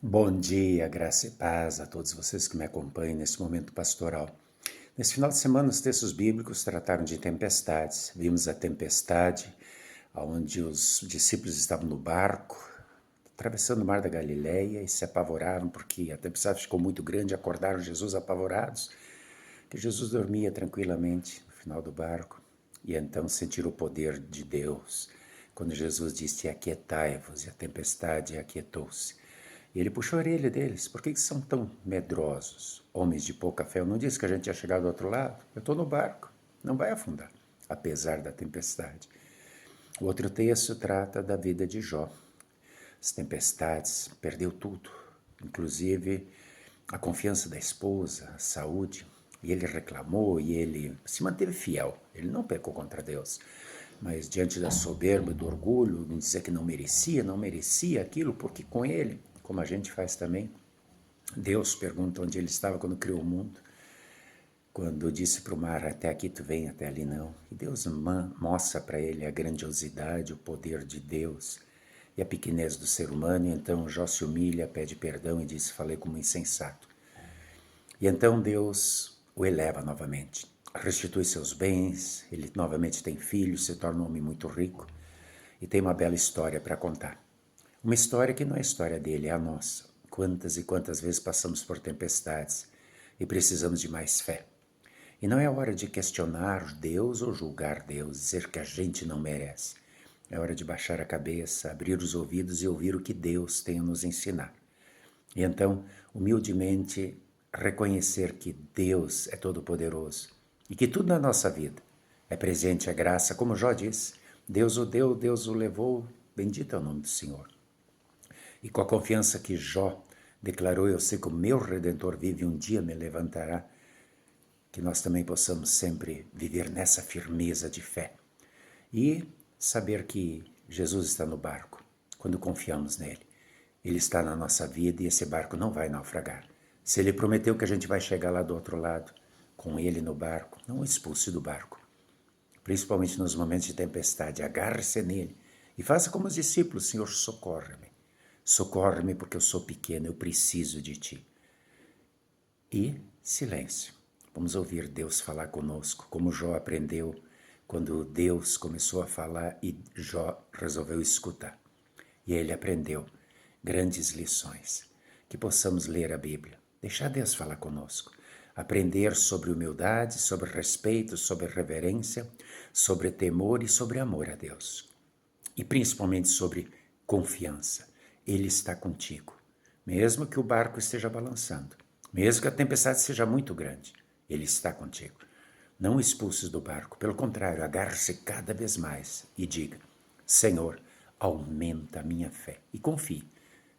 Bom dia, graça e paz a todos vocês que me acompanham nesse momento pastoral. Nesse final de semana, os textos bíblicos trataram de tempestades. Vimos a tempestade onde os discípulos estavam no barco, atravessando o mar da Galileia e se apavoraram porque a tempestade ficou muito grande, acordaram Jesus apavorados, que Jesus dormia tranquilamente no final do barco. E então sentiram o poder de Deus, quando Jesus disse: aquietai-vos, e a tempestade aquietou-se. E ele puxou a orelha deles: por que são tão medrosos, homens de pouca fé? Eu não disse que a gente ia chegar do outro lado? Eu estou no barco, não vai afundar, apesar da tempestade. O outro texto trata da vida de Jó. As tempestades, perdeu tudo, inclusive a confiança da esposa, a saúde. E ele reclamou e ele se manteve fiel. Ele não pecou contra Deus. Mas diante da soberba e do orgulho, de dizer que não merecia aquilo, porque com ele, como a gente faz também, Deus pergunta onde ele estava quando criou o mundo. Quando disse para o mar: até aqui tu vem, até ali não. E Deus mostra para ele a grandiosidade, o poder de Deus e a pequenez do ser humano. E então Jó se humilha, pede perdão e diz: falei como insensato. E então Deus o eleva novamente, restitui seus bens, ele novamente tem filhos, se torna um homem muito rico e tem uma bela história para contar. Uma história que não é a história dele, é a nossa. Quantas e quantas vezes passamos por tempestades e precisamos de mais fé. E não é hora de questionar Deus ou julgar Deus, dizer que a gente não merece. É hora de baixar a cabeça, abrir os ouvidos e ouvir o que Deus tem a nos ensinar. E então, humildemente, reconhecer que Deus é todo-poderoso e que tudo na nossa vida é presente, é graça, como Jó diz: Deus o deu, Deus o levou, bendito é o nome do Senhor. E com a confiança que Jó declarou: eu sei que o meu Redentor vive e um dia me levantará, que nós também possamos sempre viver nessa firmeza de fé e saber que Jesus está no barco quando confiamos nele. Ele está na nossa vida e esse barco não vai naufragar. Se ele prometeu que a gente vai chegar lá do outro lado, com ele no barco, não o expulse do barco. Principalmente nos momentos de tempestade, agarre-se nele e faça como os discípulos: Senhor, socorre-me. Socorre-me porque eu sou pequeno, eu preciso de ti. E silêncio. Vamos ouvir Deus falar conosco, como Jó aprendeu quando Deus começou a falar e Jó resolveu escutar. E ele aprendeu grandes lições. Que possamos ler a Bíblia, deixar Deus falar conosco, aprender sobre humildade, sobre respeito, sobre reverência, sobre temor e sobre amor a Deus. E principalmente sobre confiança. Ele está contigo, mesmo que o barco esteja balançando, mesmo que a tempestade seja muito grande, ele está contigo. Não o expulses do barco, pelo contrário, agarre-se cada vez mais e diga: Senhor, aumenta a minha fé. E confie.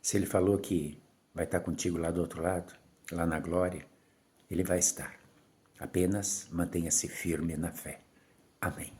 Se ele falou que vai estar contigo lá do outro lado, lá na glória, ele vai estar. Apenas mantenha-se firme na fé. Amém.